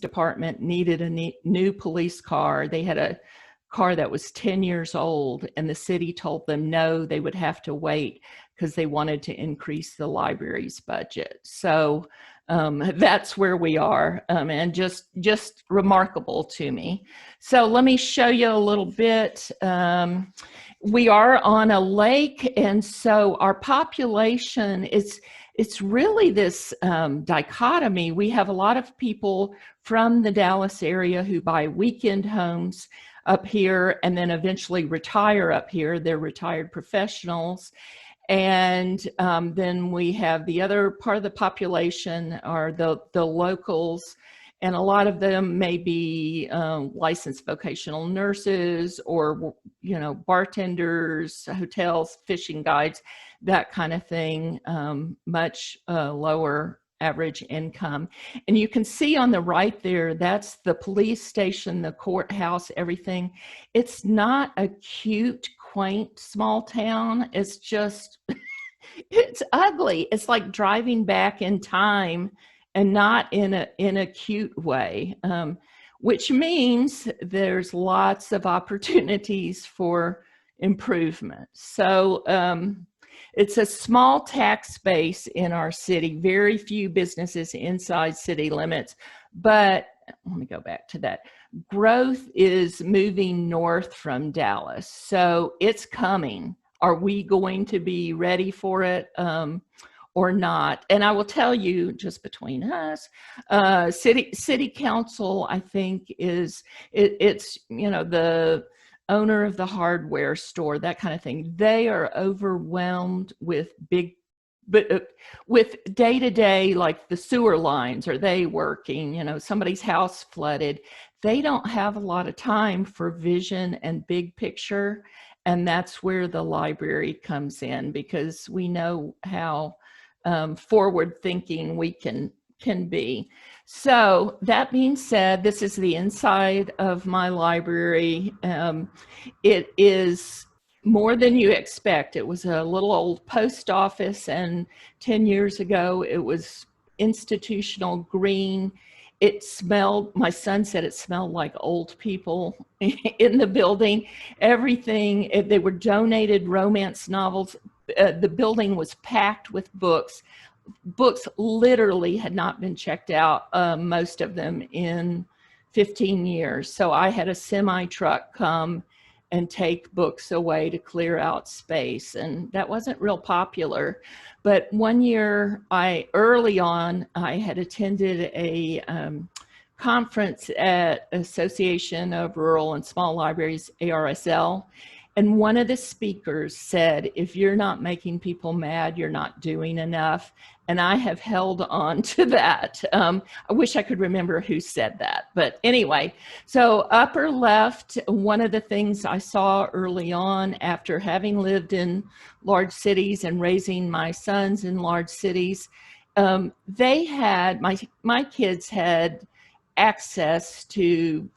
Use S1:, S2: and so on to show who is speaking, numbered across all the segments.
S1: department needed a new police car. They had a car that was 10 years old, and the city told them no, they would have to wait because they wanted to increase the library's budget. So that's where we are, and just remarkable to me. So let me show you a little bit. We are on a lake, and so our population it's really this dichotomy. We have a lot of people from the Dallas area who buy weekend homes up here and then eventually retire up here. They're retired professionals. And then we have the other part of the population are the locals, and a lot of them may be licensed vocational nurses or, you know, bartenders, hotels, fishing guides, that kind of thing, much lower average income. And you can see on the right there, that's the police station, the courthouse, everything. It's not a cute, quaint, small town. It's just, it's ugly. It's like driving back in time, and not in a cute way, which means there's lots of opportunities for improvement. So it's a small tax base in our city, very few businesses inside city limits, but let me go back to that. Growth is moving north from Dallas, so it's coming. Are we going to be ready for it? Or not? And I will tell you, just between us, city council, I think it's, you know, the owner of the hardware store, that kind of thing. They are overwhelmed with with day-to-day, like the sewer lines, are they working? You know, somebody's house flooded. They don't have a lot of time for vision and big picture. And that's where the library comes in, because we know how forward thinking we can be. So that being said, this is the inside of my library. It is more than you expect. It was a little old post office, and 10 years ago it was institutional green. It smelled, my son said it smelled like old people in the building. Everything, they were donated romance novels. The building was packed with books. Books literally had not been checked out, most of them, in 15 years. So I had a semi truck come and take books away to clear out space, and that wasn't real popular. But one year, early on, I had attended a conference at Association of Rural and Small Libraries, ARSL, and one of the speakers said, if you're not making people mad, you're not doing enough. And I have held on to that. I wish I could remember who said that. But anyway, so upper left, one of the things I saw early on after having lived in large cities and raising my sons in large cities, they had, my kids had access to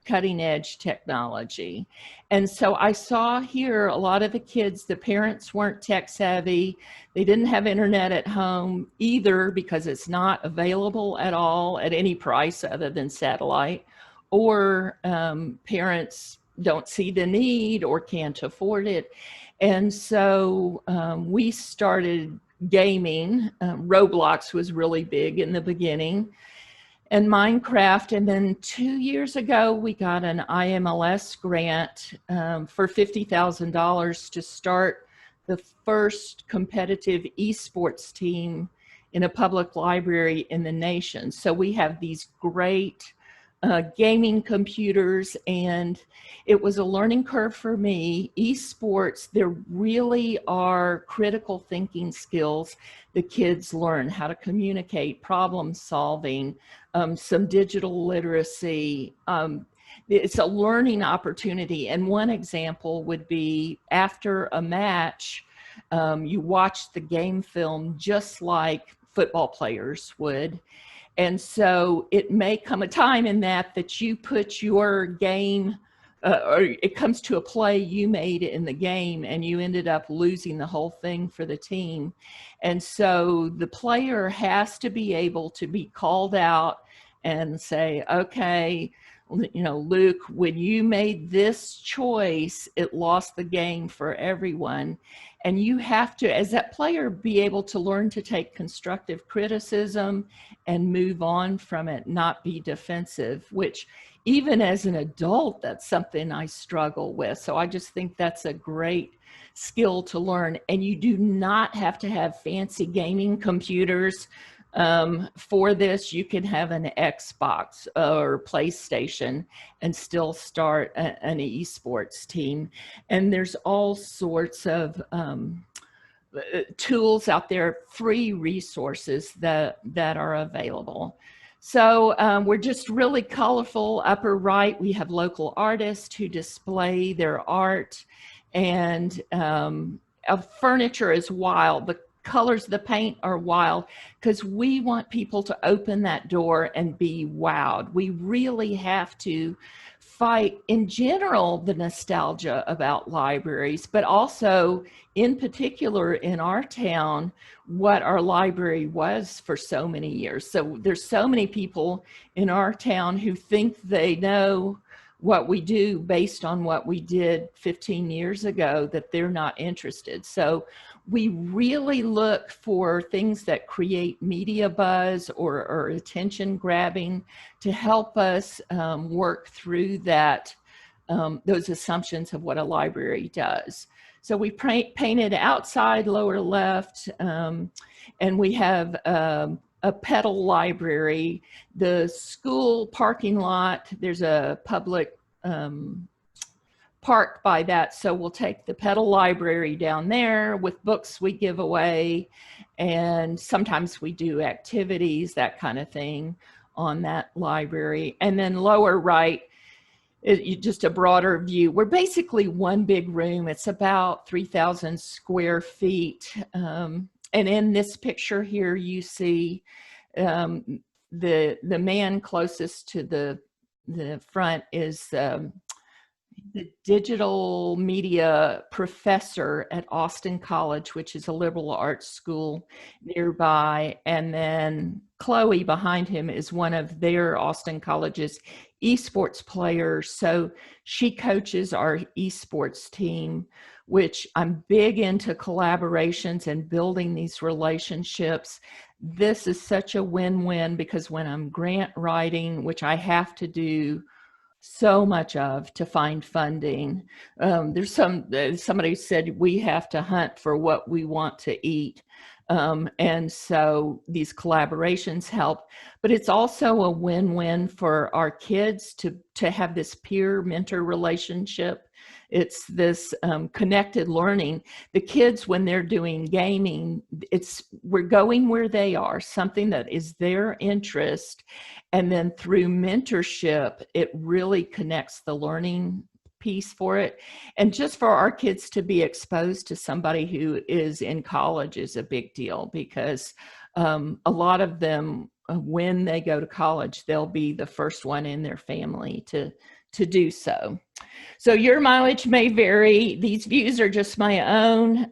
S1: cutting edge technology. And so I saw here a lot of the kids, the parents weren't tech savvy. They didn't have internet at home either, because it's not available at all at any price other than satellite, or parents don't see the need or can't afford it. And so we started gaming. Roblox was really big in the beginning, and Minecraft. And then 2 years ago, we got an IMLS grant for $50,000 to start the first competitive esports team in a public library in the nation. So we have these great gaming computers, and it was a learning curve for me. Esports, there really are critical thinking skills the kids learn, how to communicate, problem solving, some digital literacy. It's a learning opportunity. And one example would be, after a match, you watch the game film just like football players would. And so it may come a time in that you put your game, or it comes to a play you made in the game and you ended up losing the whole thing for the team. And so the player has to be able to be called out and say, okay, you know, Luke, when you made this choice, it lost the game for everyone. And you have to, as that player, be able to learn to take constructive criticism and move on from it, not be defensive, which even as an adult, that's something I struggle with. So I just think that's a great skill to learn. And you do not have to have fancy gaming computers for this. You can have an Xbox or PlayStation and still start an esports team. And there's all sorts of tools out there, free resources that are available. So we're just really colorful. Upper right, we have local artists who display their art, and furniture is wild. The colors of the paint are wild because we want people to open that door and be wowed. We really have to fight, in general, the nostalgia about libraries, but also in particular in our town, what our library was for so many years. So there's so many people in our town who think they know what we do based on what we did 15 years ago, that they're not interested. So we really look for things that create media buzz or attention grabbing to help us work through that, those assumptions of what a library does. So we painted outside lower left, and we have a pedal library. The school parking lot, there's a public park by that, so we'll take the pedal library down there with books we give away, and sometimes we do activities, that kind of thing, on that library. And then lower right, just a broader view. We're basically one big room. It's about 3,000 square feet. And in this picture here, you see the man closest to the front is the digital media professor at Austin College, which is a liberal arts school nearby. And then Chloe behind him is one of their Austin College's esports players. So she coaches our esports team, which I'm big into collaborations and building these relationships. This is such a win-win because when I'm grant writing, which I have to do so much of to find funding, there's somebody said we have to hunt for what we want to eat. And so these collaborations help, but it's also a win-win for our kids to have this peer mentor relationship. It's this connected learning. The kids, when they're doing gaming, we're going where they are, something that is their interest. And then through mentorship, it really connects the learning piece for it. And just for our kids to be exposed to somebody who is in college is a big deal, because a lot of them, when they go to college, they'll be the first one in their family to do so. So your mileage may vary. These views are just my own.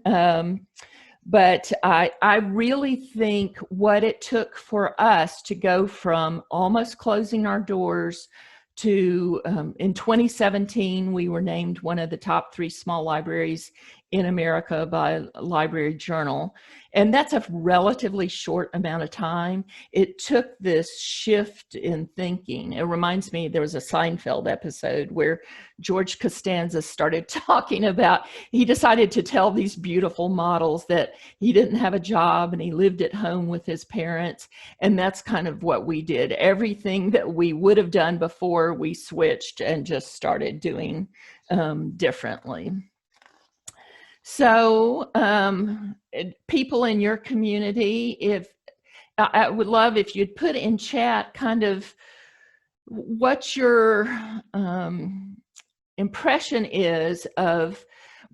S1: But I really think what it took for us to go from almost closing our doors to, in 2017, we were named one of the top 3 small libraries in America by Library Journal. And that's a relatively short amount of time. It took this shift in thinking. It reminds me, there was a Seinfeld episode where George Costanza started talking about, he decided to tell these beautiful models that he didn't have a job and he lived at home with his parents. And that's kind of what we did. Everything that we would have done before, we switched and just started doing differently. So people in your community, I would love if you'd put in chat kind of what your impression is of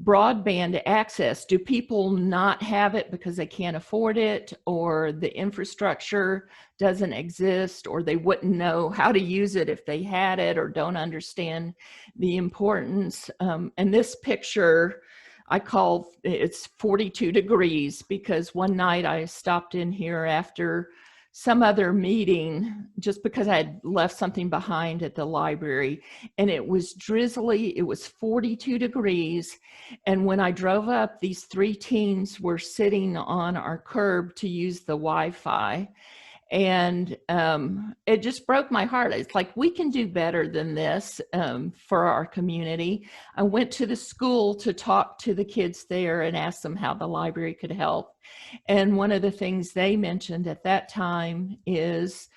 S1: broadband access. Do people not have it because they can't afford it, or the infrastructure doesn't exist, or they wouldn't know how to use it if they had it, or don't understand the importance? And this picture, I call it's 42 degrees because one night I stopped in here after some other meeting just because I had left something behind at the library, and it was drizzly. It was 42 degrees. And when I drove up, these 3 teens were sitting on our curb to use the Wi-Fi. And it just broke my heart. It's like, we can do better than this for our community. I went to the school to talk to the kids there and ask them how the library could help. And one of the things they mentioned at that time is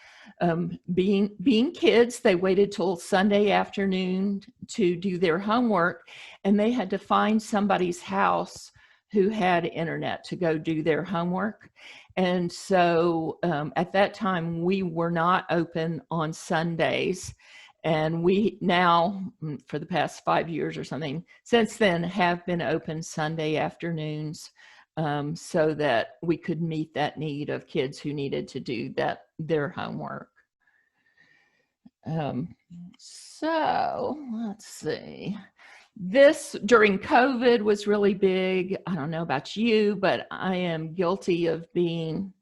S1: being kids, they waited till Sunday afternoon to do their homework, and they had to find somebody's house who had internet to go do their homework. And so at that time, we were not open on Sundays. And we now, for the past 5 years or something, since then have been open Sunday afternoons so that we could meet that need of kids who needed to do their homework. So let's see. This during COVID was really big. I don't know about you, but I am guilty of being,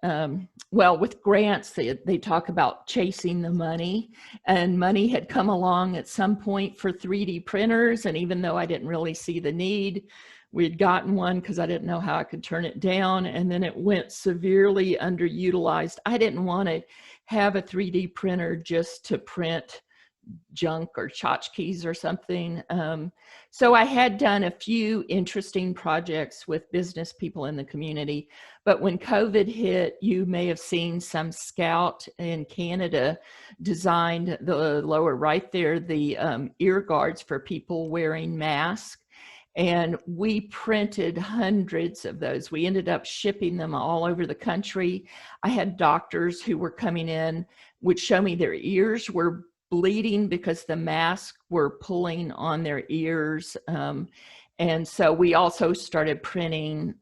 S1: well, with grants, they talk about chasing the money, and money had come along at some point for 3D printers. And even though I didn't really see the need, we had gotten one because I didn't know how I could turn it down. And then it went severely underutilized. I didn't want to have a 3D printer just to print junk or tchotchkes or something. So I had done a few interesting projects with business people in the community, but when COVID hit, you may have seen some scout in Canada designed, the lower right there, the ear guards for people wearing masks. And we printed hundreds of those. We ended up shipping them all over the country. I had doctors who were coming in, would show me their ears were bleeding because the masks were pulling on their ears. And so we also started printing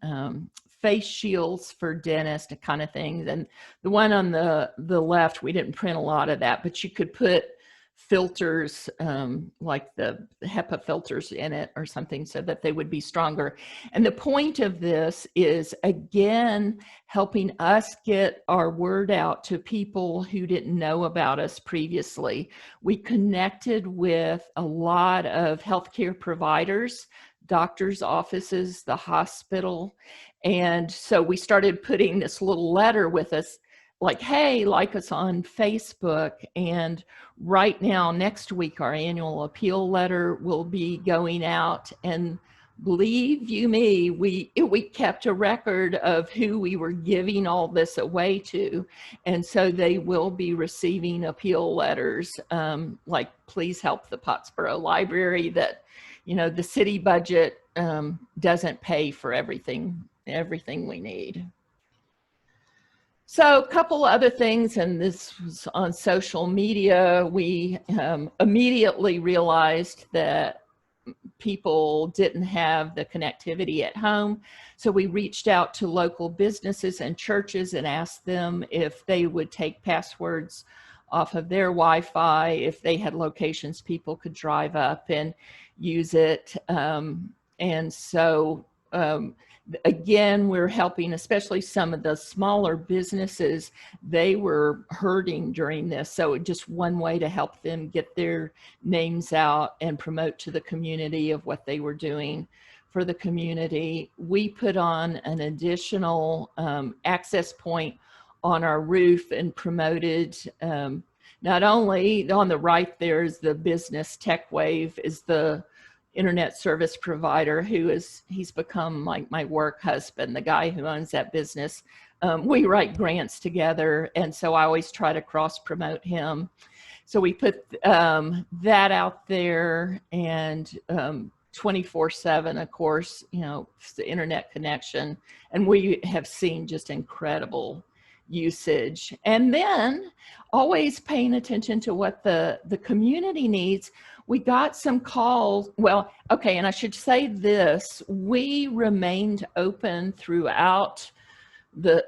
S1: face shields for dentists, kind of things. And the one on the left, we didn't print a lot of that, but you could put filters like the HEPA filters in it or something so that they would be stronger. And the point of this is, again, helping us get our word out to people who didn't know about us previously. We connected with a lot of healthcare providers, doctors' offices, the hospital. And so we started putting this little letter with us, like, hey, like us on Facebook. And right now, next week, our annual appeal letter will be going out. And believe you me, we kept a record of who we were giving all this away to. And so they will be receiving appeal letters like, please help the Pottsboro Library, that, you know, the city budget doesn't pay for everything we need. So a couple other things, and this was on social media. We immediately realized that people didn't have the connectivity at home. So we reached out to local businesses and churches and asked them if they would take passwords off of their Wi-Fi, if they had locations people could drive up and use it. And so again, we're helping, especially some of the smaller businesses. They were hurting during this. So just one way to help them get their names out and promote to the community of what they were doing for the community. We put on an additional access point on our roof and promoted, not only on the right, there's the business Tech Wave, is the internet service provider he's become like my work husband, the guy who owns that business. We write grants together, and so I always try to cross promote him. So we put that out there, and 24/7, of course, you know, the internet connection, and we have seen just incredible usage. And then always paying attention to what the community needs. We got some calls. Well, okay, and I should say this, we remained open throughout the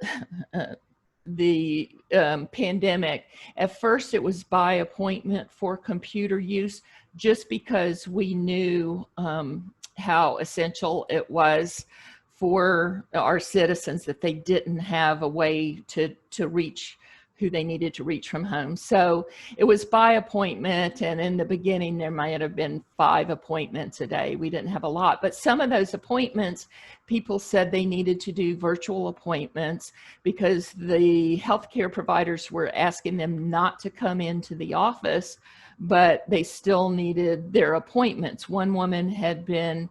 S1: pandemic. At first, it was by appointment for computer use, just because we knew how essential it was for our citizens that they didn't have a way to reach who they needed to reach from home. So it was by appointment, and in the beginning there might have been 5 appointments a day. We didn't have a lot, but some of those appointments, people said they needed to do virtual appointments because the healthcare providers were asking them not to come into the office, but they still needed their appointments. One woman had been,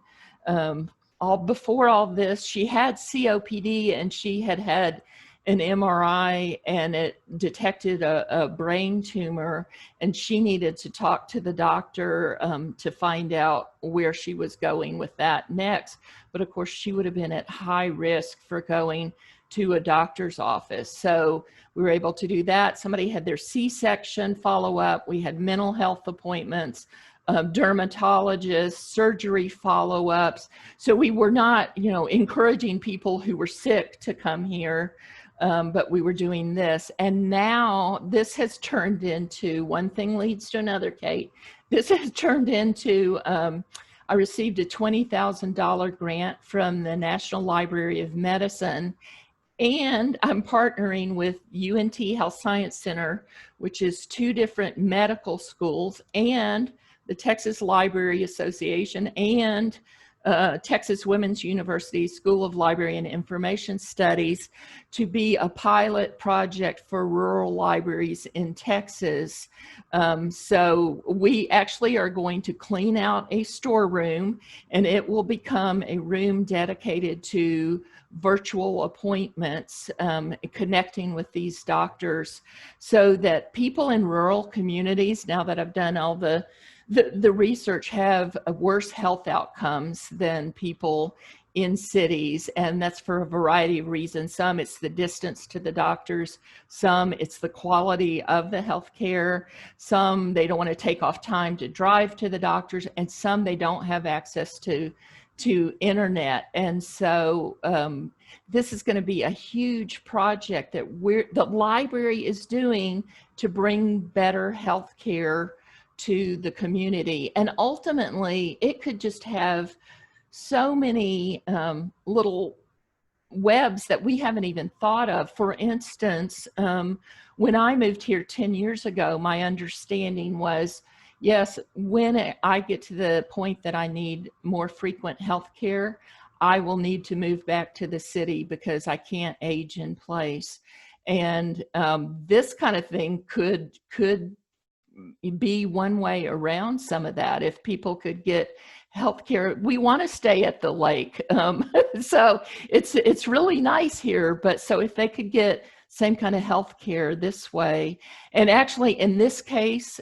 S1: before all this, she had COPD and she had had an MRI and it detected a brain tumor, and she needed to talk to the doctor to find out where she was going with that next. But of course, she would have been at high risk for going to a doctor's office. So we were able to do that. Somebody had their C-section follow-up. We had mental health appointments, dermatologists, surgery follow-ups. So we were not, encouraging people who were sick to come here. But we were doing this, and now this has turned into, one thing leads to another, Kate. This has turned into, I received a $20,000 grant from the National Library of Medicine, and I'm partnering with UNT Health Science Center, which is 2 different medical schools, and the Texas Library Association, and Texas Women's University School of Library and Information Studies, to be a pilot project for rural libraries in Texas. So we actually are going to clean out a storeroom, and it will become a room dedicated to virtual appointments, connecting with these doctors, so that people in rural communities, now that I've done all the research, have worse health outcomes than people in cities, and that's for a variety of reasons. Some it's the distance to the doctors, some it's the quality of the healthcare, some they don't want to take off time to drive to the doctors, and some they don't have access to internet. And so this is going to be a huge project that the library is doing to bring better healthcare to the community. And ultimately, it could just have so many little webs that we haven't even thought of. For instance, when I moved here 10 years ago, my understanding was, yes, when I get to the point that I need more frequent health care, I will need to move back to the city because I can't age in place. And this kind of thing could be one way around some of that. If people could get healthcare, we want to stay at the lake, so it's really nice here. But so if they could get same kind of healthcare this way, and actually in this case,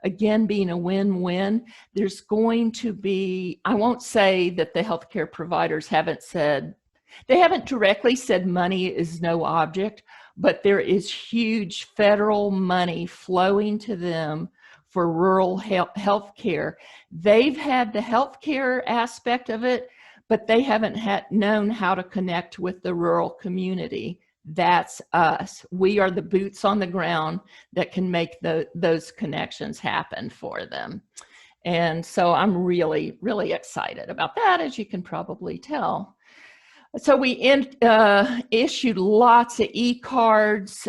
S1: again being a win-win, there's going to be, I won't say that the healthcare providers haven't directly said money is no object, but there is huge federal money flowing to them for rural health care. They've had the healthcare aspect of it, but they haven't known how to connect with the rural community. That's us. We are the boots on the ground that can make those connections happen for them. And so I'm really, really excited about that, as you can probably tell. So we issued lots of e-cards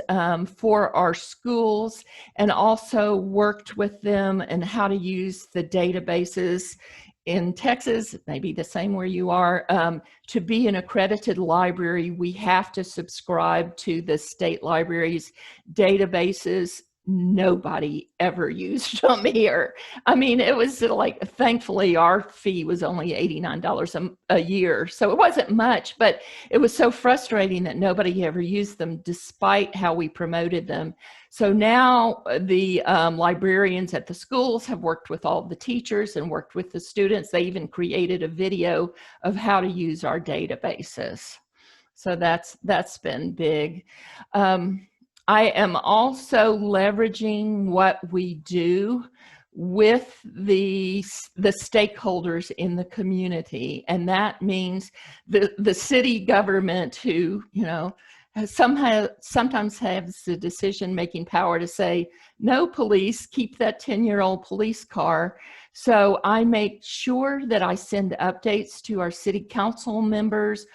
S1: for our schools, and also worked with them and how to use the databases in Texas, maybe the same where you are. To be an accredited library, we have to subscribe to the state library's databases. Nobody ever used them here. I mean, it was like, thankfully our fee was only $89 a year, so it wasn't much, but it was so frustrating that nobody ever used them despite how we promoted them. So now the librarians at the schools have worked with all the teachers and worked with the students. They even created a video of how to use our databases. So that's been big. I am also leveraging what we do with the stakeholders in the community. And that means the city government, who, sometimes has the decision-making power to say, no police, keep that 10-year-old police car. So I make sure that I send updates to our city council members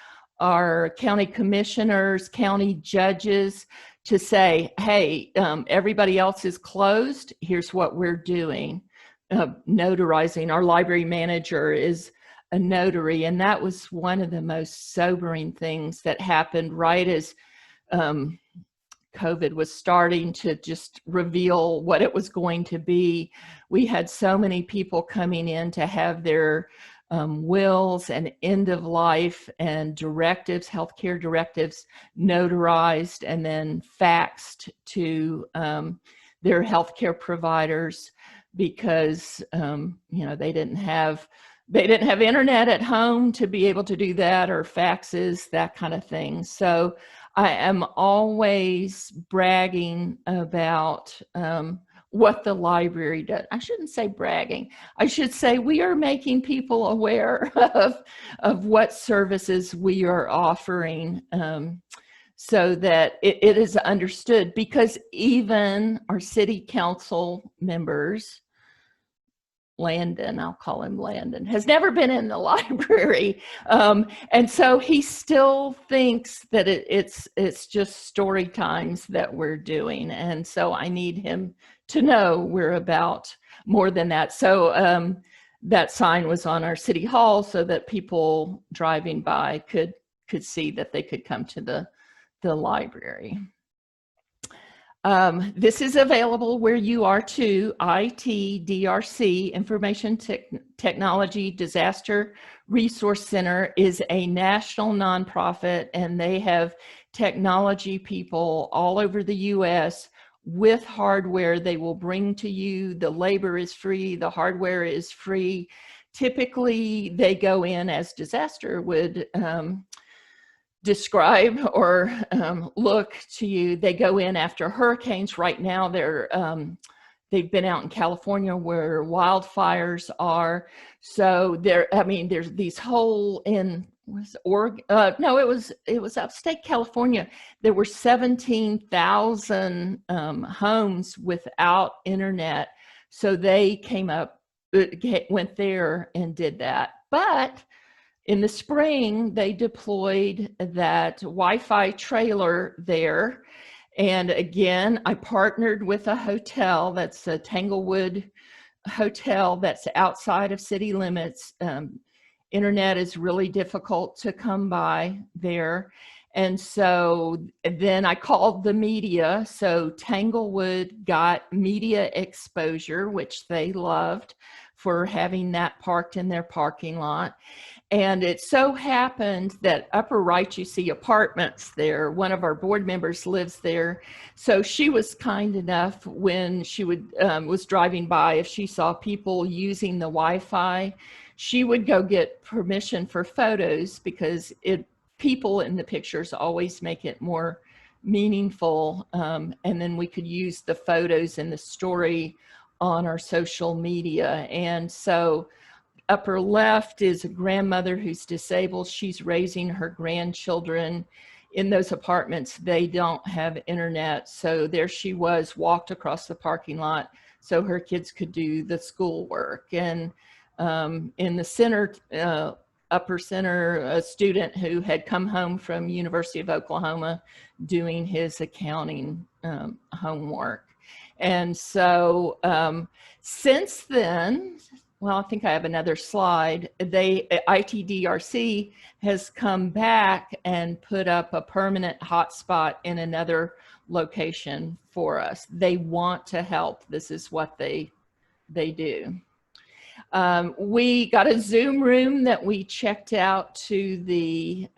S1: our county commissioners, county judges to say, hey, everybody else is closed. Here's what we're doing. Notarizing. Our library manager is a notary. And that was one of the most sobering things that happened right as COVID was starting to just reveal what it was going to be. We had so many people coming in to have their wills and end of life and directives, healthcare directives, notarized and then faxed to their healthcare providers because you know, they didn't have internet at home to be able to do that, or faxes, that kind of thing. So I am always bragging about what the library does. I shouldn't say bragging. I should say we are making people aware of what services we are offering so that it is understood, because even our city council members, Landon, I'll call him Landon, has never been in the library. And so he still thinks that it's just story times that we're doing. And so I need him to know we're about more than that. So that sign was on our city hall so that people driving by could see that they could come to the library. This is available where you are too. ITDRC, Information Technology Disaster Resource Center, is a national nonprofit, and they have technology people all over the US with hardware they will bring to you. The labor is free, the hardware is free. Typically, they go in as disaster would describe or look to you. They go in after hurricanes. Right now, they've been out in California where wildfires are. So there's these whole in Oregon. No, it was upstate California. There were 17,000 homes without internet. So they came up, went there and did that. But in the spring, they deployed that Wi-Fi trailer there. And again, I partnered with a hotel, that's a Tanglewood hotel that's outside of city limits. Internet is really difficult to come by there. And so then I called the media. So Tanglewood got media exposure, which they loved, for having that parked in their parking lot. And it so happened that upper right, you see apartments there. One of our board members lives there. So she was kind enough when she was driving by, if she saw people using the Wi-Fi, she would go get permission for photos, because people in the pictures always make it more meaningful. And then we could use the photos in the story on our social media. And so upper left is a grandmother who's disabled. She's raising her grandchildren in those apartments. They don't have internet. So there she was, walked across the parking lot so her kids could do the schoolwork. And in the center, upper center, a student who had come home from University of Oklahoma doing his accounting homework. And so since then, well, I think I have another slide. ITDRC has come back and put up a permanent hotspot in another location for us. They want to help. This is what they do. We got a Zoom room that we checked out to the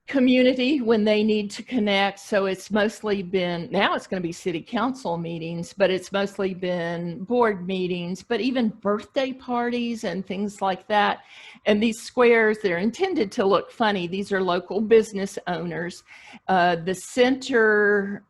S1: community when they need to connect. So it's mostly been, now it's going to be city council meetings, but it's mostly been board meetings, but even birthday parties and things like that. And these squares, they're intended to look funny. These are local business owners. The center,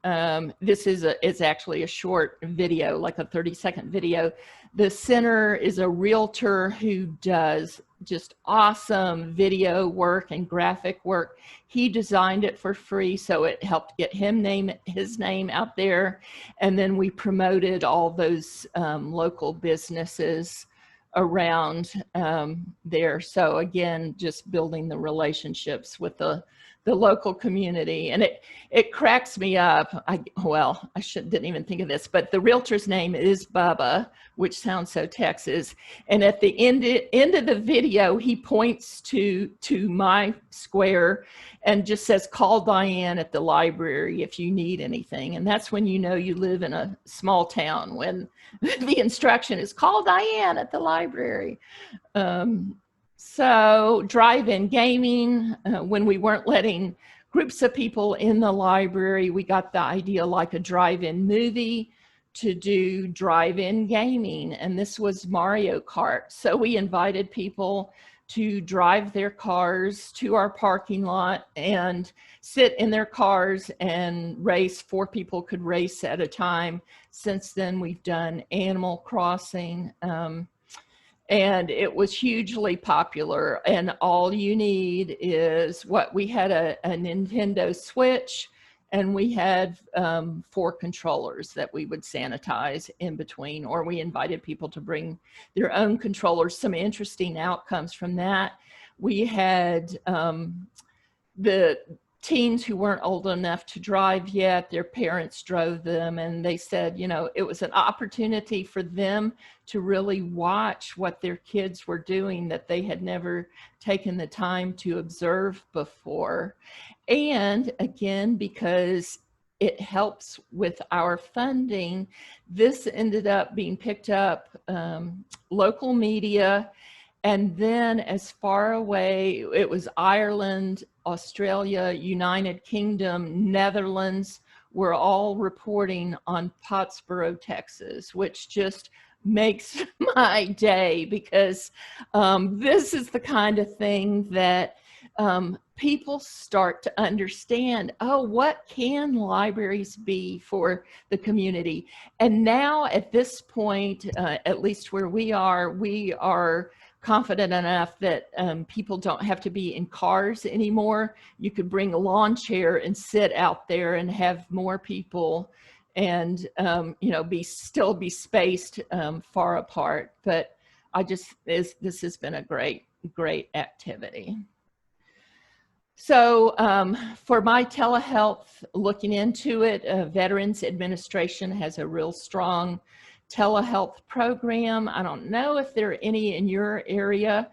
S1: this is actually a short video, like a 30-second video. The center is a realtor who does just awesome video work and graphic work. He designed it for free, so it helped get his name out there. And then we promoted all those local businesses around there. So again, just building the relationships with the local community. And it cracks me up. Well, I didn't even think of this, but the realtor's name is Bubba, which sounds so Texas. And at the end of the video, he points to my square and just says, call Dianne at the library if you need anything. And that's when you know you live in a small town, when the instruction is call Dianne at the library. So drive-in gaming, when we weren't letting groups of people in the library, we got the idea, like a drive-in movie, to do drive-in gaming. And this was Mario Kart. So we invited people to drive their cars to our parking lot and sit in their cars and race. 4 people could race at a time. Since then, we've done Animal Crossing. And it was hugely popular. And all you need is we had a Nintendo Switch, and we had 4 controllers that we would sanitize in between, or we invited people to bring their own controllers. Some interesting outcomes from that. We had the teens who weren't old enough to drive yet, their parents drove them, and they said, you know, it was an opportunity for them to really watch what their kids were doing that they had never taken the time to observe before. And again, because it helps with our funding, this ended up being picked up, local media. And then as far away, it was Ireland, Australia, United Kingdom, Netherlands, were all reporting on Pottsboro, Texas, which just makes my day, because this is the kind of thing that people start to understand, oh, what can libraries be for the community? And now at this point, at least where we are confident enough that people don't have to be in cars anymore. You could bring a lawn chair and sit out there and have more people, and you know, still be spaced far apart. But this has been a great activity. So for my telehealth, looking into it, Veterans Administration has a real strong telehealth program. I don't know if there are any in your area,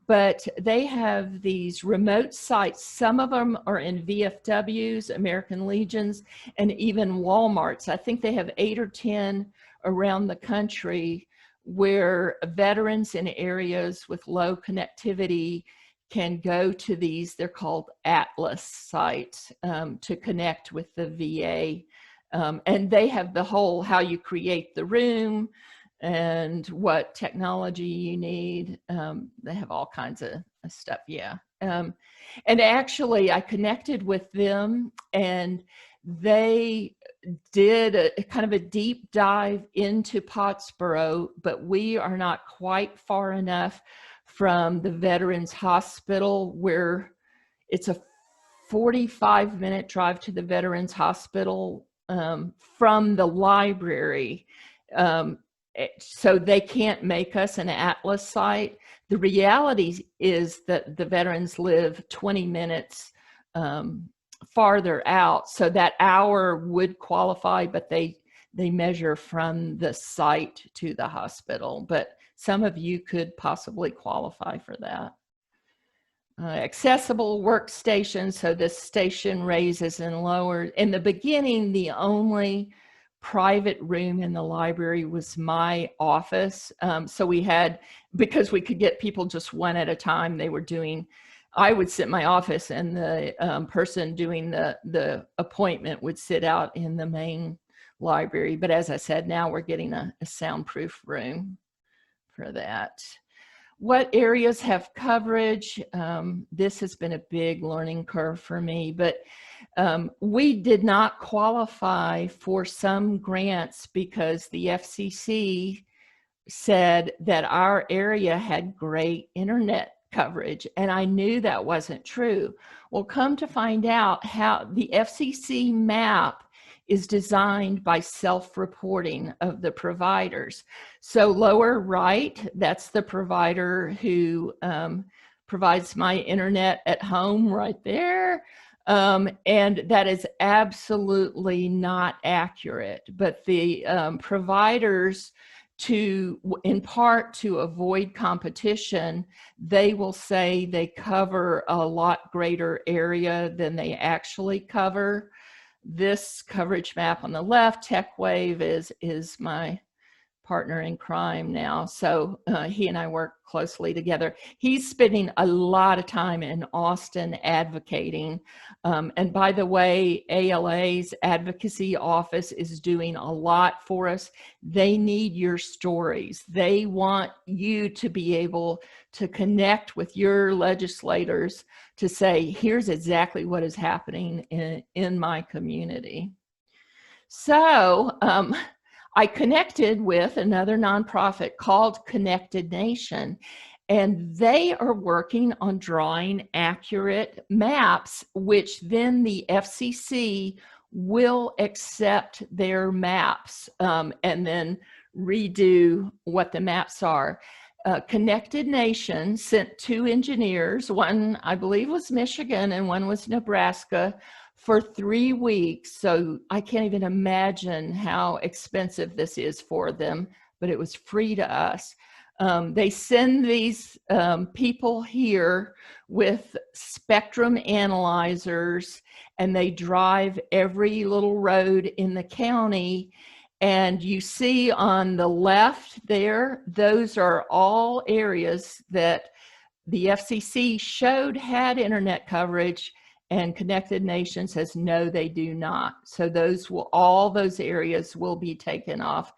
S1: but they have these remote sites. Some of them are in VFWs, American Legions, and even Walmarts. I think they have 8 or 10 around the country where veterans in areas with low connectivity can go to these. They're called Atlas sites to connect with the VA. And they have the whole, how you create the room and what technology you need. They have all kinds of stuff, yeah. And actually, I connected with them, and they did a kind of a deep dive into Pottsboro, but we are not quite far enough from the Veterans Hospital, where it's a 45-minute drive to the Veterans Hospital from the library. So they can't make us an Atlas site. The reality is that the veterans live 20 minutes farther out. So that hour would qualify, but they measure from the site to the hospital. But some of you could possibly qualify for that. Accessible workstation. So this station raises and lowers. In the beginning, the only private room in the library was my office. So we had, because we could get people just one at a time, I would sit in my office, and the person doing the appointment would sit out in the main library. But as I said, now we're getting a soundproof room for that. What areas have coverage? This has been a big learning curve for me, but we did not qualify for some grants because the FCC said that our area had great internet coverage, and I knew that wasn't true. Well, come to find out, how the FCC map is designed by self-reporting of the providers. So lower right, that's the provider who provides my internet at home right there. And that is absolutely not accurate, but the providers, in part to avoid competition, they will say they cover a lot greater area than they actually cover. This coverage map on the left, TechWave, is my partner in crime now. So he and I work closely together. He's spending a lot of time in Austin advocating. And by the way, ALA's advocacy office is doing a lot for us. They need your stories. They want you to be able to connect with your legislators to say, here's exactly what is happening in my community. So, I connected with another nonprofit called Connected Nation, and they are working on drawing accurate maps, which then the FCC will accept their maps and then redo what the maps are. Connected Nation sent 2 engineers, one I believe was Michigan and one was Nebraska, for 3 weeks. So I can't even imagine how expensive this is for them, but it was free to us. They send these people here with spectrum analyzers, and they drive every little road in the county. And you see on the left there, those are all areas that the FCC showed had internet coverage, and Connected Nation says, no, they do not. So all those areas will be taken off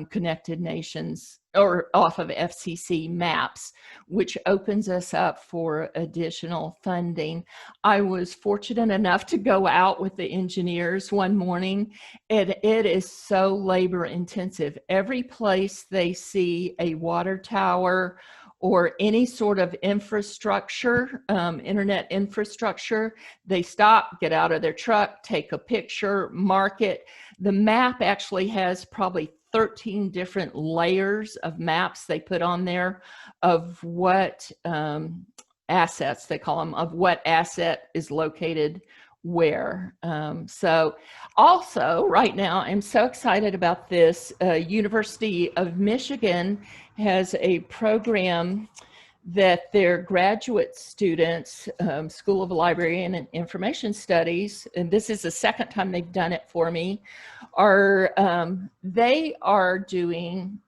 S1: Connected Nations or off of FCC maps, which opens us up for additional funding. I was fortunate enough to go out with the engineers one morning, and it is so labor intensive. Every place they see a water tower or any sort of infrastructure, internet infrastructure, they stop, get out of their truck, take a picture, mark it. The map actually has probably 13 different layers of maps they put on there of what assets, they call them, of what asset is located where. So also right now, I'm so excited about this. University of Michigan has a program that their graduate students, School of Library and Information Studies, and this is the second time they've done it for me, they are doing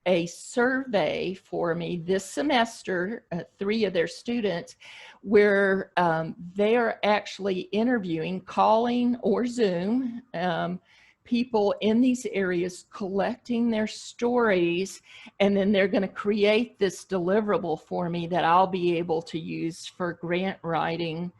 S1: a survey for me this semester, 3 of their students, where they are actually interviewing, calling or Zoom, people in these areas, collecting their stories, and then they're going to create this deliverable for me that I'll be able to use for grant writing.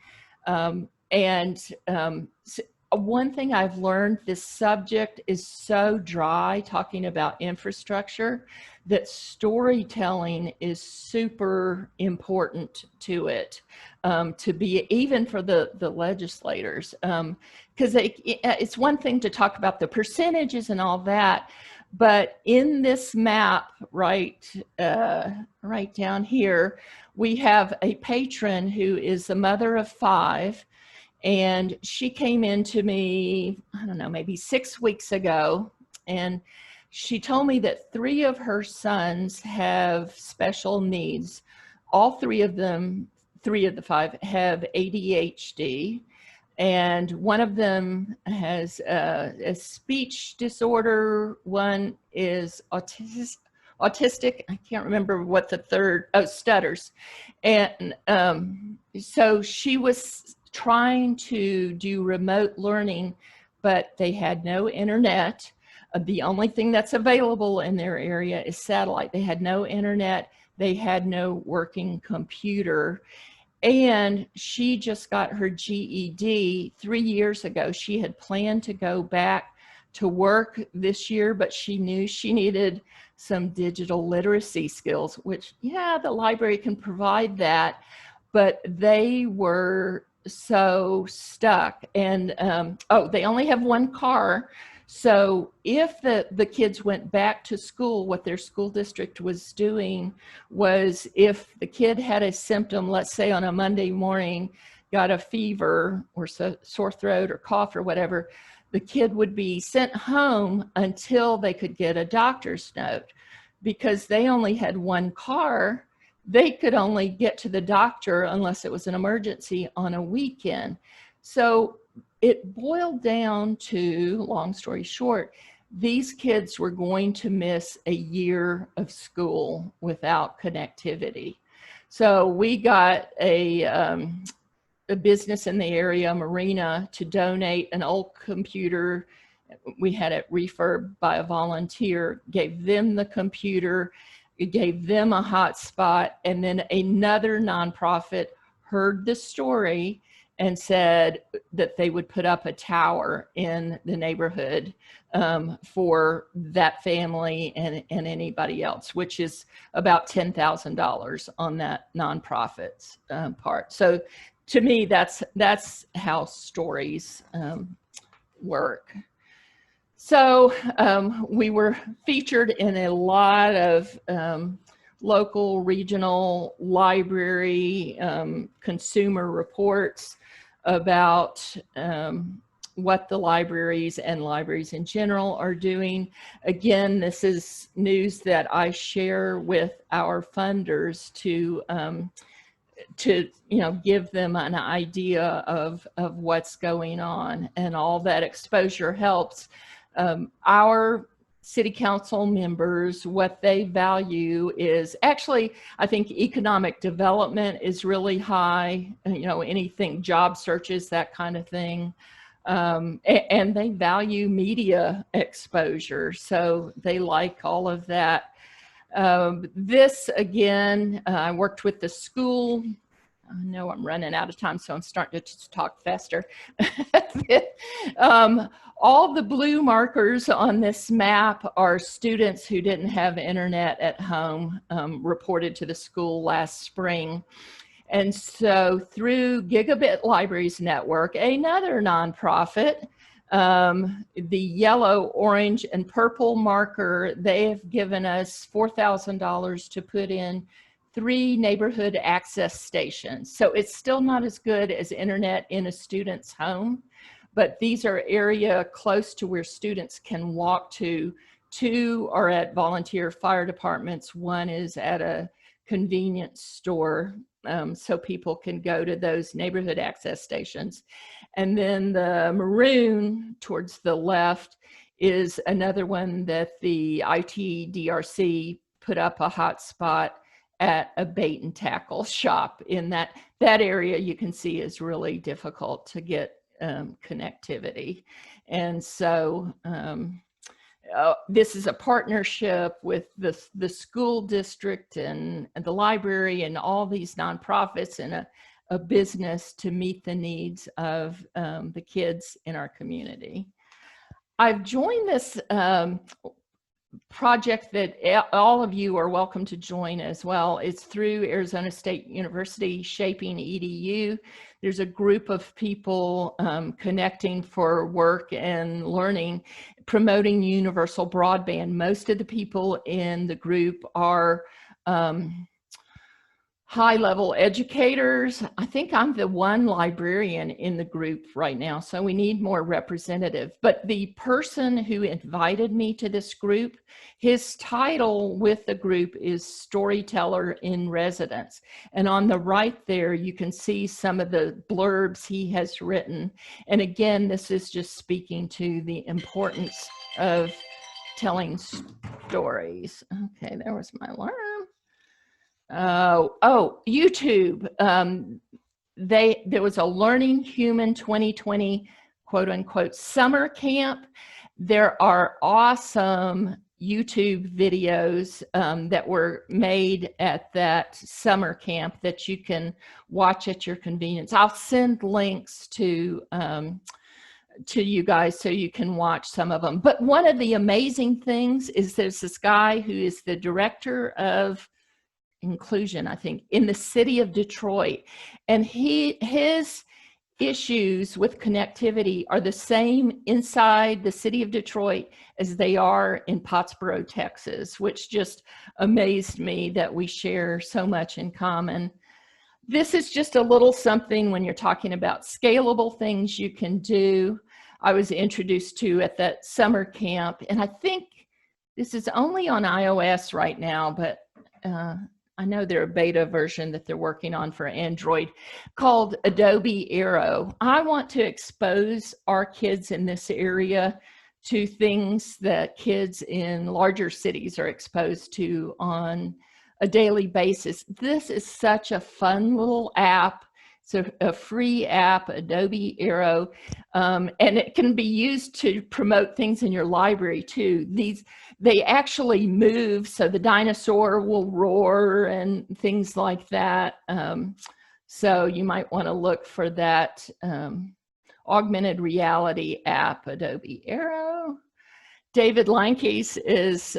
S1: One thing I've learned, this subject is so dry, talking about infrastructure, that storytelling is super important to it, to be, even for the legislators. Because it's one thing to talk about the percentages and all that, but in this map, right down here, we have a patron who is a mother of 5, and she came in to me, I don't know, maybe 6 weeks ago, and she told me that 3 of her sons have special needs. All 3 of them, 3 of the 5, have ADHD, and one of them has a speech disorder. One is autistic. I can't remember what the third, stutters. And so she was trying to do remote learning, but they had no internet. The only thing that's available in their area is satellite. They had no internet. They had no working computer. And she just got her GED 3 years ago. She had planned to go back to work this year, but she knew she needed some digital literacy skills, which, yeah, the library can provide that. But they were so stuck. And oh, they only have one car. So if the kids went back to school, what their school district was doing was, if the kid had a symptom, let's say on a Monday morning, got a fever or sore throat or cough or whatever, the kid would be sent home until they could get a doctor's note. Because they only had one car, they could only get to the doctor unless it was an emergency on a weekend. So it boiled down to, long story short, these kids were going to miss a year of school without connectivity. So we got a business in the area, Marina, to donate an old computer. We had it refurbed by a volunteer, gave them the computer, it gave them a hotspot, and then another nonprofit heard the story and said that they would put up a tower in the neighborhood for that family and anybody else, which is about $10,000 on that nonprofit's part. So to me, that's how stories work. So we were featured in a lot of local, regional library consumer reports about what the libraries and libraries in general are doing. Again, this is news that I share with our funders to give them an idea of what's going on, and all that exposure helps. Our city council members, what they value is actually, I think economic development is really high, anything, job searches, that kind of thing. And they value media exposure. So they like all of that. This, again, I worked with the school. I know I'm running out of time, so I'm starting to just talk faster. All the blue markers on this map are students who didn't have internet at home, reported to the school last spring. And so through Gigabit Libraries Network, another nonprofit, the yellow, orange, and purple marker, they have given us $4,000 to put in 3 neighborhood access stations. So it's still not as good as internet in a student's home, but these are area close to where students can walk to. 2 are at volunteer fire departments. 1 is at a convenience store, so people can go to those neighborhood access stations. And then the maroon towards the left is another one that the ITDRC put up a hotspot at a bait and tackle shop. In that area, you can see is really difficult to get connectivity. And so this is a partnership with the school district and the library and all these nonprofits and a business to meet the needs of the kids in our community. I've joined this project that all of you are welcome to join as well. It's through Arizona State University Shaping EDU. There's a group of people connecting for work and learning, promoting universal broadband. Most of the people in the group are high-level educators. I think I'm the one librarian in the group right now, so we need more representative. But the person who invited me to this group, his title with the group is Storyteller in Residence. And on the right there, you can see some of the blurbs he has written. And again, this is just speaking to the importance of telling stories. Okay, there was my alarm. Oh, YouTube. There was a Learning Human 2020 quote unquote summer camp. There are awesome YouTube videos that were made at that summer camp that you can watch at your convenience. I'll send links to you guys so you can watch some of them. But one of the amazing things is there's this guy who is the director of inclusion, I think, in the city of Detroit. And his issues with connectivity are the same inside the city of Detroit as they are in Pottsboro, Texas, which just amazed me that we share so much in common. This is just a little something when you're talking about scalable things you can do. I was introduced to at that summer camp, and I think this is only on iOS right now, but I know they're a beta version that they're working on for Android called Adobe Aero. I want to expose our kids in this area to things that kids in larger cities are exposed to on a daily basis. This is such a fun little app. It's a free app, Adobe Aero, and it can be used to promote things in your library too. They actually move, so the dinosaur will roar and things like that. So you might want to look for that augmented reality app, Adobe Aero. David Lanke's is,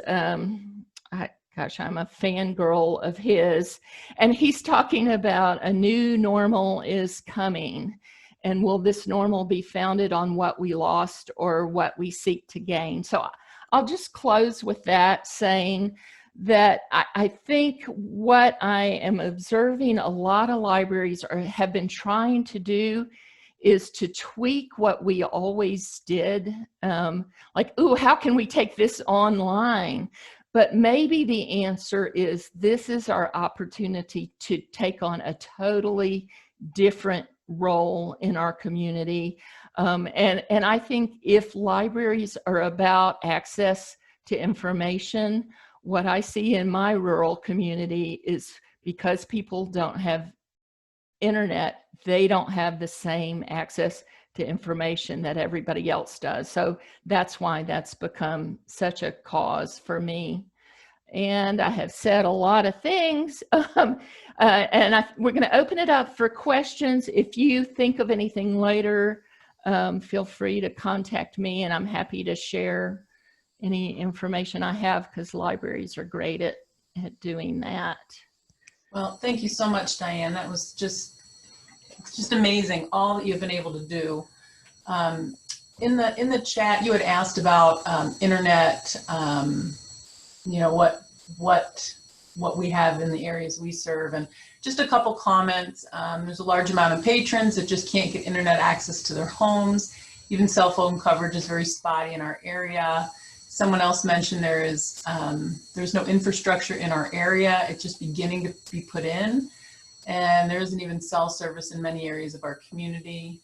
S1: gosh, I'm a fangirl of his, and he's talking about a new normal is coming. And will this normal be founded on what we lost or what we seek to gain? So I'll just close with that, saying that I think what I am observing a lot of libraries have been trying to do is to tweak what we always did. Like, ooh, how can we take this online? But maybe the answer is this is our opportunity to take on a totally different role in our community. And I think if libraries are about access to information, what I see in my rural community is because people don't have internet, they don't have the same access to information that everybody else does. So that's why that's become such a cause for me. And I have said a lot of things, and we're going to open it up for questions. If you think of anything later, feel free to contact me, and I'm happy to share any information I have, because libraries are great at doing that.
S2: Well, thank you so much, Diane. That was just amazing, all that you've been able to do. In the chat, you had asked about internet, you know, what we have in the areas we serve, and just a couple comments. There's a large amount of patrons that just can't get internet access to their homes. Even cell phone coverage is very spotty in our area. Someone else mentioned there's no infrastructure in our area. It's just beginning to be put in, and there isn't even cell service in many areas of our community.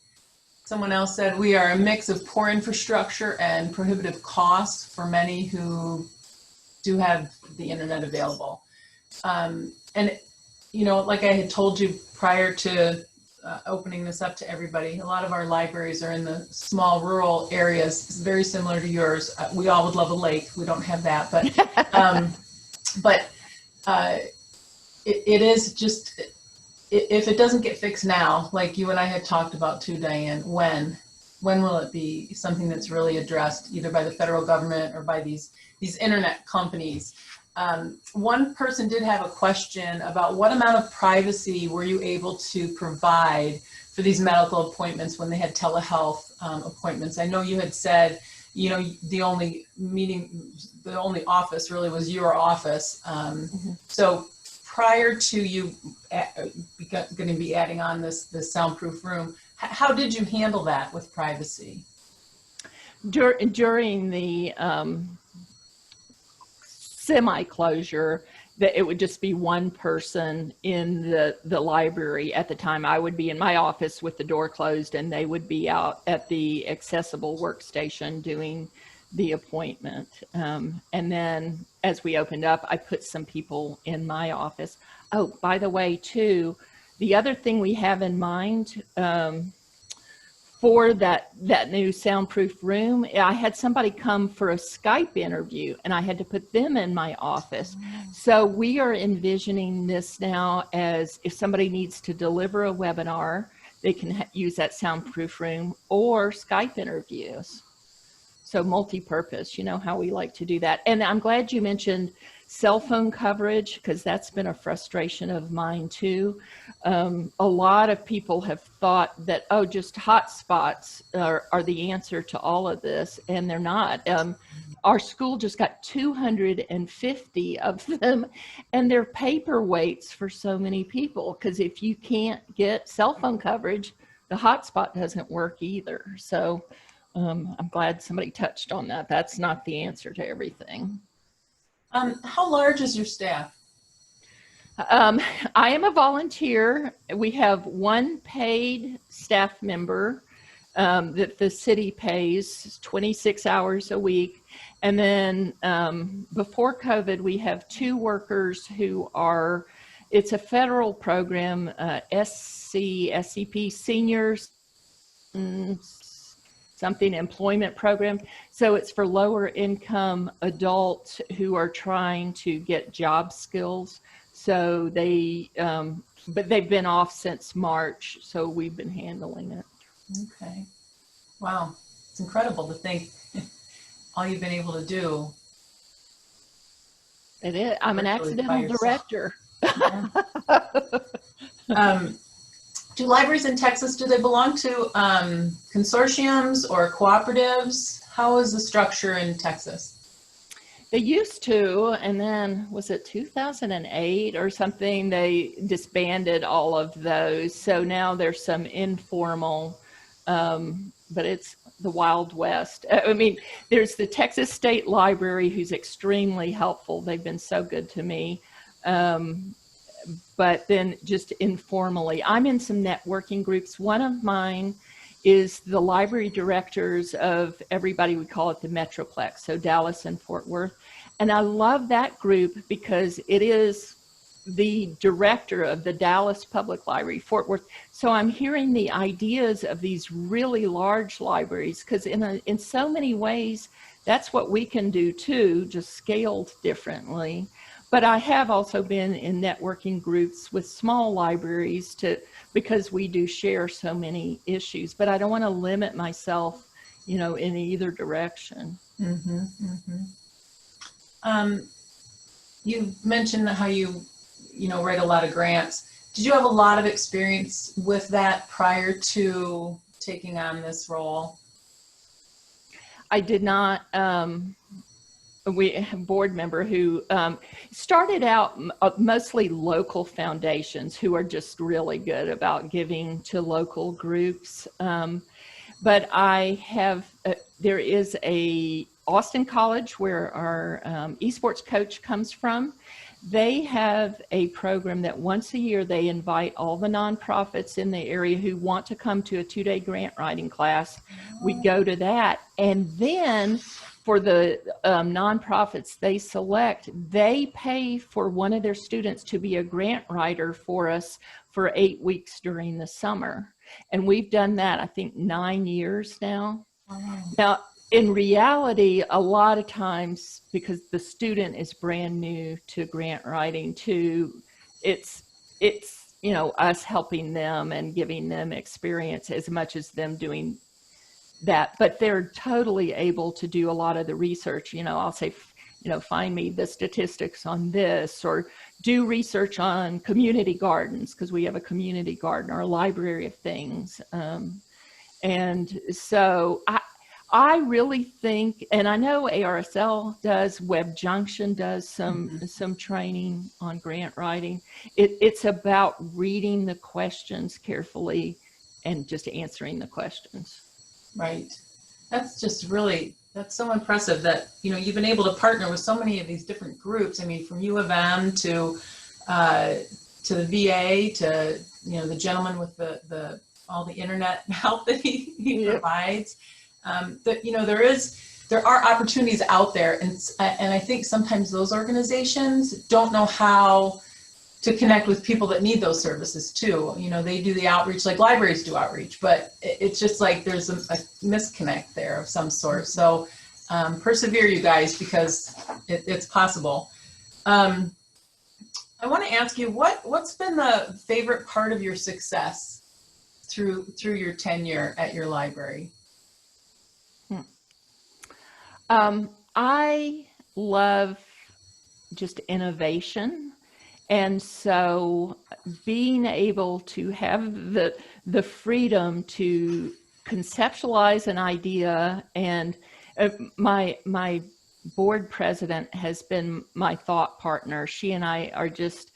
S2: Someone else said we are a mix of poor infrastructure and prohibitive costs for many who do have the internet available. And, you know, like I had told you prior to opening this up to everybody, a lot of our libraries are in the small rural areas. It's very similar to yours. We all would love a lake. We don't have that, but it is just, if it doesn't get fixed now, like you and I had talked about too, Diane, when will it be something that's really addressed either by the federal government or by these internet companies? One person did have a question about what amount of privacy were you able to provide for these medical appointments when they had telehealth appointments? I know you had said, you know, the only office really was your office. So prior to you going to be adding on this soundproof room, how did you handle that with privacy?
S1: During the semi-closure, that it would just be one person in the library at the time. I would be in my office with the door closed, and they would be out at the accessible workstation doing the appointment. And then as we opened up, I put some people in my office. Oh, by the way, too, the other thing we have in mind for that new soundproof room, I had somebody come for a Skype interview, and I had to put them in my office. So we are envisioning this now as if somebody needs to deliver a webinar, they can use that soundproof room, or Skype interviews. So multi-purpose, you know how we like to do that. And I'm glad you mentioned cell phone coverage, because that's been a frustration of mine too. A lot of people have thought that, oh, just hotspots are the answer to all of this, and they're not. Our school just got 250 of them, and they're paperweights for so many people, because if you can't get cell phone coverage, the hotspot doesn't work either. So I'm glad somebody touched on that. That's not the answer to everything.
S2: How large is your staff?
S1: I am a volunteer. We have one paid staff member that the city pays 26 hours a week. And then before COVID, we have 2 workers who are, it's a federal program, SCP, Seniors something employment program. So it's for lower income adults who are trying to get job skills. So they, but they've been off since March, so we've been handling it.
S2: Okay. Wow. It's incredible to think all you've been able to do.
S1: It is. I'm an accidental director.
S2: Do libraries in Texas, do they belong to consortiums or cooperatives? How is the structure in Texas?
S1: They used to, and then was it 2008 or something, they disbanded all of those. So now there's some informal, but it's the Wild West. I mean, there's the Texas State Library, who's extremely helpful. They've been so good to me. But then just informally, I'm in some networking groups. One of mine is the library directors of everybody, we call it the Metroplex, so Dallas and Fort Worth. And I love that group because it is the director of the Dallas Public Library, Fort Worth. So I'm hearing the ideas of these really large libraries, because in so many ways, that's what we can do too, just scaled differently. But I have also been in networking groups with small libraries because we do share so many issues, but I don't want to limit myself, in either direction.
S2: Mm-hmm, mm-hmm. You mentioned how you write a lot of grants. Did you have a lot of experience with that prior to taking on this role?
S1: I did not. We have a board member who started out mostly local foundations who are just really good about giving to local groups. But I have, there is a Austin College where our esports coach comes from. They have a program that once a year they invite all the nonprofits in the area who want to come to a 2-day grant writing class. We go to that, and then for the nonprofits they select, they pay for one of their students to be a grant writer for us for 8 weeks during the summer. And we've done that, I think, 9 years now.
S2: Wow.
S1: Now, in reality, a lot of times, because the student is brand new to grant writing too, it's us helping them and giving them experience as much as them doing that. But they're totally able to do a lot of the research. I'll say, find me the statistics on this, or do research on community gardens, because we have a community garden or a library of things. And so I really think, and I know ARSL does, Web Junction does some training on grant writing. It's about reading the questions carefully and just answering the questions.
S2: Right. That's just really, that's so impressive that, you've been able to partner with so many of these different groups. I mean, from U of M to the VA to, the gentleman with the all the internet help that he provides. That, there are opportunities out there. And I think sometimes those organizations don't know how to connect with people that need those services too. They do the outreach like libraries do outreach, but it's just like there's a misconnect there of some sort. So persevere, you guys, because it's possible. I want to ask you, what's been the favorite part of your success through your tenure at your library?
S1: I love just innovation. And so being able to have the freedom to conceptualize an idea, and my board president has been my thought partner. She and I are just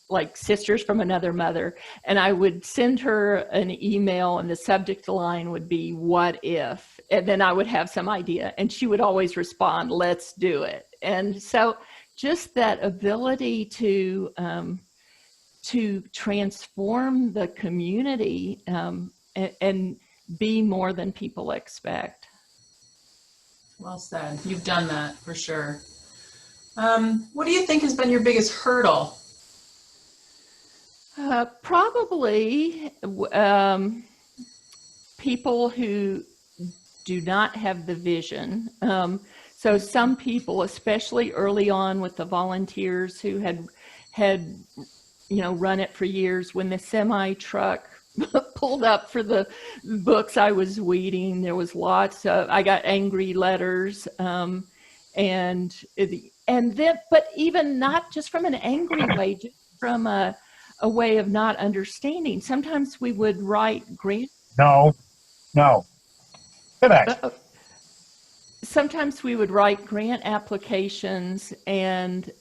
S1: like sisters from another mother. And I would send her an email and the subject line would be, what if? And then I would have some idea and she would always respond, let's do it. And so just that ability to transform the community and be more than people expect.
S2: Well said. You've done that for sure. What do you think has been your biggest hurdle?
S1: Probably people who do not have the vision. So some people, especially early on with the volunteers who had run it for years, when the semi truck pulled up for the books I was weeding, there was lots of, I got angry letters, and then, but even not just from an angry way, just from a way of not understanding. Sometimes we would write grant.
S3: No. Go back.
S1: Sometimes we would write grant applications and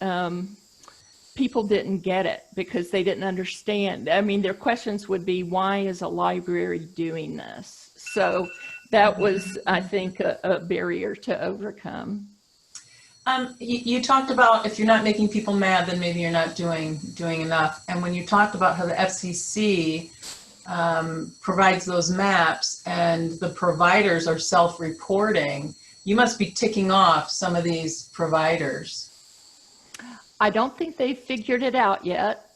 S1: people didn't get it because they didn't understand. I mean, their questions would be, why is a library doing this? So that was, I think, a barrier to overcome.
S2: You talked about if you're not making people mad, then maybe you're not doing enough. And when you talked about how the FCC provides those maps and the providers are self-reporting, you must be ticking off some of these providers.
S1: I don't think they've figured it out yet.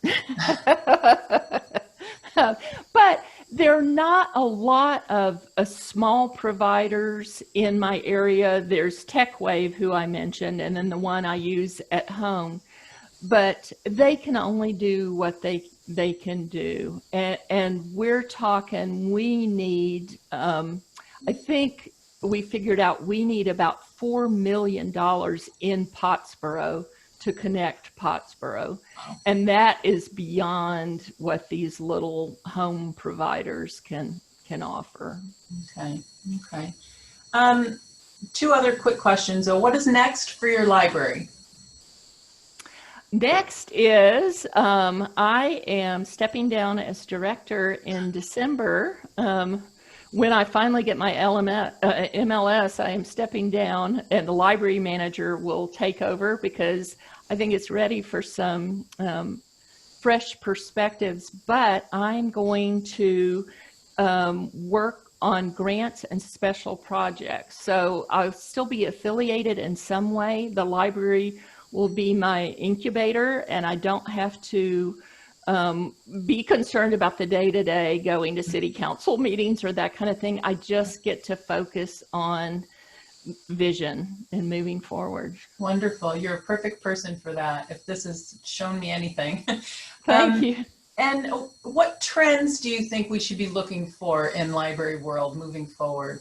S1: But there are not a lot of small providers in my area. There's TechWave, who I mentioned, and then the one I use at home. But they can only do what they can do. And we're talking, we need, I think we figured out we need about $4 million in Pottsboro to connect Pottsboro. Wow. And that is beyond what these little home providers can offer.
S2: Okay. Two other quick questions. So what is next for your library?
S1: Next is I am stepping down as director in December. When I finally get my MLS, I am stepping down and the library manager will take over because I think it's ready for some fresh perspectives. But I'm going to work on grants and special projects. So I'll still be affiliated in some way. The library will be my incubator and I don't have to be concerned about the day-to-day going to city council meetings or that kind of thing. I just get to focus on vision and moving forward.
S2: Wonderful. You're a perfect person for that, if this has shown me anything.
S1: Thank you.
S2: And what trends do you think we should be looking for in library world moving forward?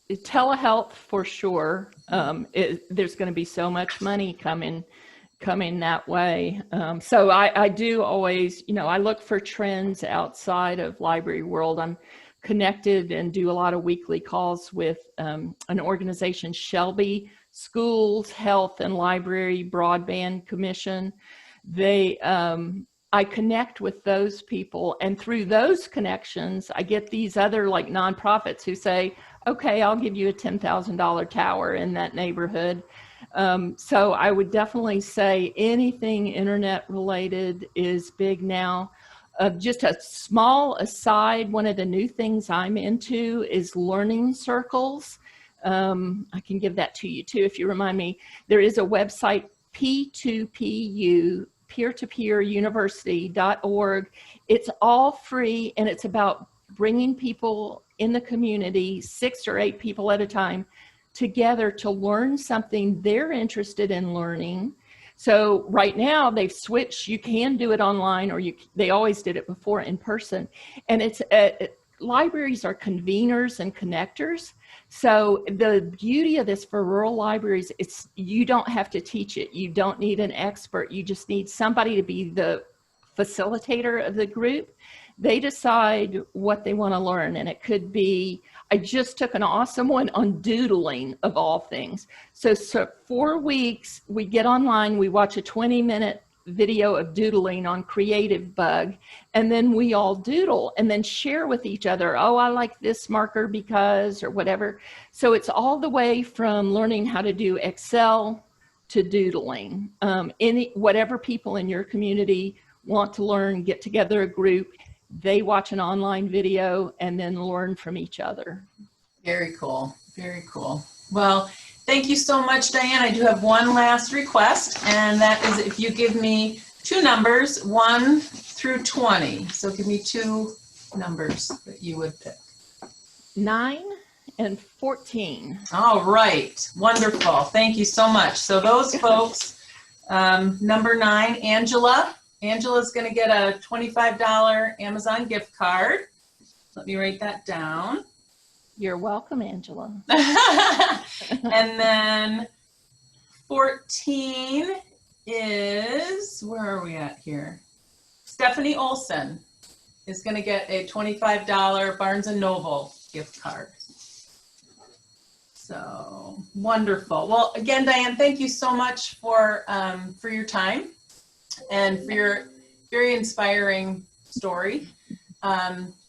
S1: Telehealth for sure. There's going to be so much money coming that way. So I do always, I look for trends outside of library world. I'm connected and do a lot of weekly calls with an organization, Shelby Schools, Health and Library Broadband Commission. I connect with those people, and through those connections, I get these other like nonprofits who say, okay, I'll give you a $10,000 tower in that neighborhood. So I would definitely say anything internet related is big now. Just a small aside, one of the new things I'm into is learning circles. I can give that to you too if you remind me. There is a website, P2PU, peer-to-peer-university.org. It's all free and it's about bringing people in the community, 6 or 8 people at a time, together to learn something they're interested in learning. So right now they've switched, you can do it online or they always did it before in person. And it's libraries are conveners and connectors. So the beauty of this for rural libraries, you don't have to teach it. You don't need an expert. You just need somebody to be the facilitator of the group. They decide what they want to learn. And it could be, I just took an awesome one on doodling of all things. So 4 weeks, we get online, we watch a 20-minute video of doodling on Creative Bug, and then we all doodle and then share with each other. Oh, I like this marker because, or whatever. So it's all the way from learning how to do Excel to doodling. Whatever people in your community want to learn, get together a group, they watch an online video and then learn from each other.
S2: Very cool. Very cool. Well, thank you so much, Dianne. I do have one last request, and that is if you give me 2 numbers, 1 through 20. So give me 2 numbers that you would pick.
S1: 9 and 14.
S2: All right. Wonderful. Thank you so much. So those folks, number 9, Angela. Angela's going to get a $25 Amazon gift card. Let me write that down.
S1: You're welcome, Angela.
S2: And then 14 is, where are we at here? Stephanie Olson is going to get a $25 Barnes & Noble gift card. So wonderful. Well, again, Dianne, thank you so much for your time and for your very inspiring story.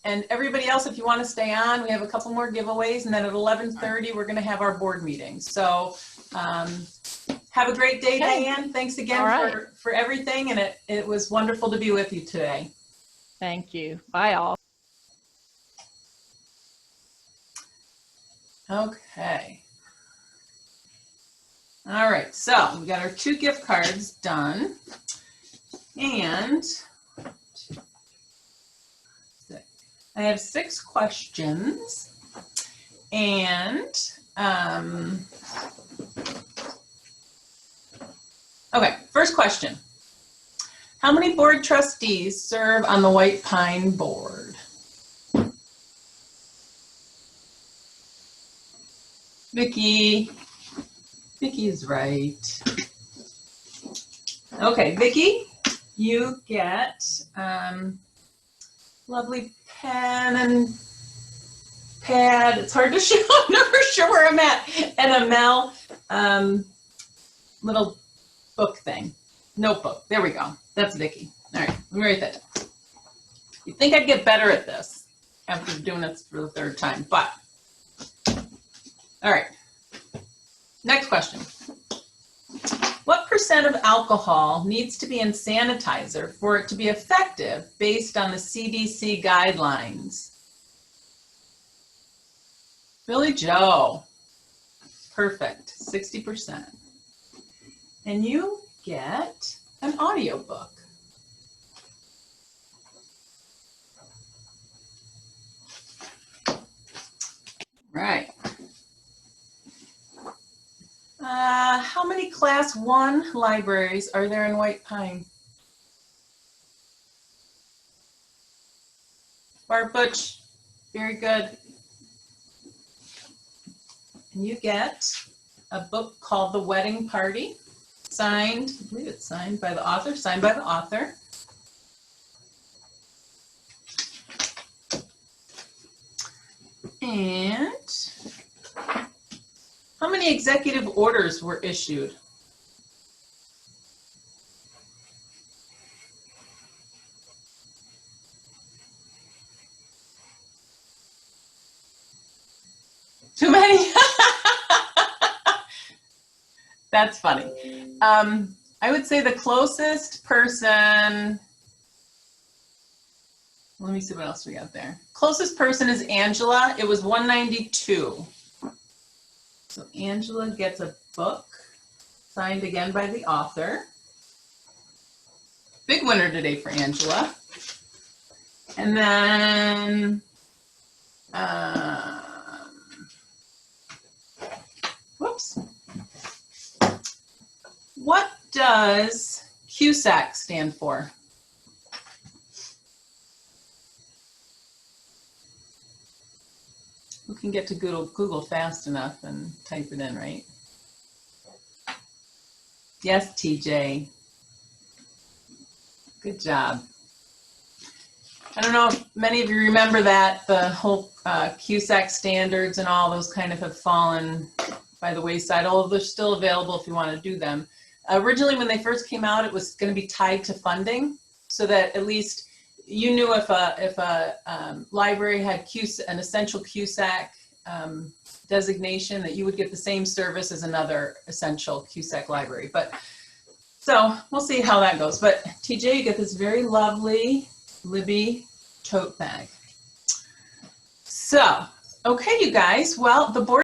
S2: And everybody else, if you want to stay on, we have a couple more giveaways, and then at 11:30 we're going to have our board meeting. So have a great day, Dianne. Thanks again for everything, and it was wonderful to be with you today.
S1: Thank you. Bye all.
S2: Okay. All right, so we got our 2 gift cards done, and I have 6 questions, and okay, first question. How many board trustees serve on the White Pine Board? Vicki. Vicki is right. Okay, Vicki, you get lovely pen and pad. It's hard to show. I'm never sure where I'm at. And a Mel little book thing. Notebook. There we go. That's Vicki. All right, let me write that down. You'd think I'd get better at this after doing this for the 3rd time, but all right. Next question. What % of alcohol needs to be in sanitizer for it to be effective based on the CDC guidelines? Billy Joe. Perfect. 60%. And you get an audiobook. Right. How many Class 1 libraries are there in White Pine? Barb Butch, very good. And you get a book called The Wedding Party, signed, I believe it's signed by the author, And how many executive orders were issued? Too many? That's funny. I would say the closest person, let me see what else we got there. Closest person is Angela. It was 192. So Angela gets a book signed again by the author. Big winner today for Angela. And then, whoops. What does CUSAC stand for? Who can get to Google fast enough and type it in, right? Yes, TJ. Good job. I don't know if many of you remember that the whole CUSAC standards and all those kind of have fallen by the wayside, although they're still available if you want to do them. Originally, when they first came out, it was going to be tied to funding, so that at least you knew if a library had an essential CUSAC designation, that you would get the same service as another essential CUSAC library. But so we'll see how that goes. But TJ, you get this very lovely Libby tote bag. So, okay, you guys. Well, the board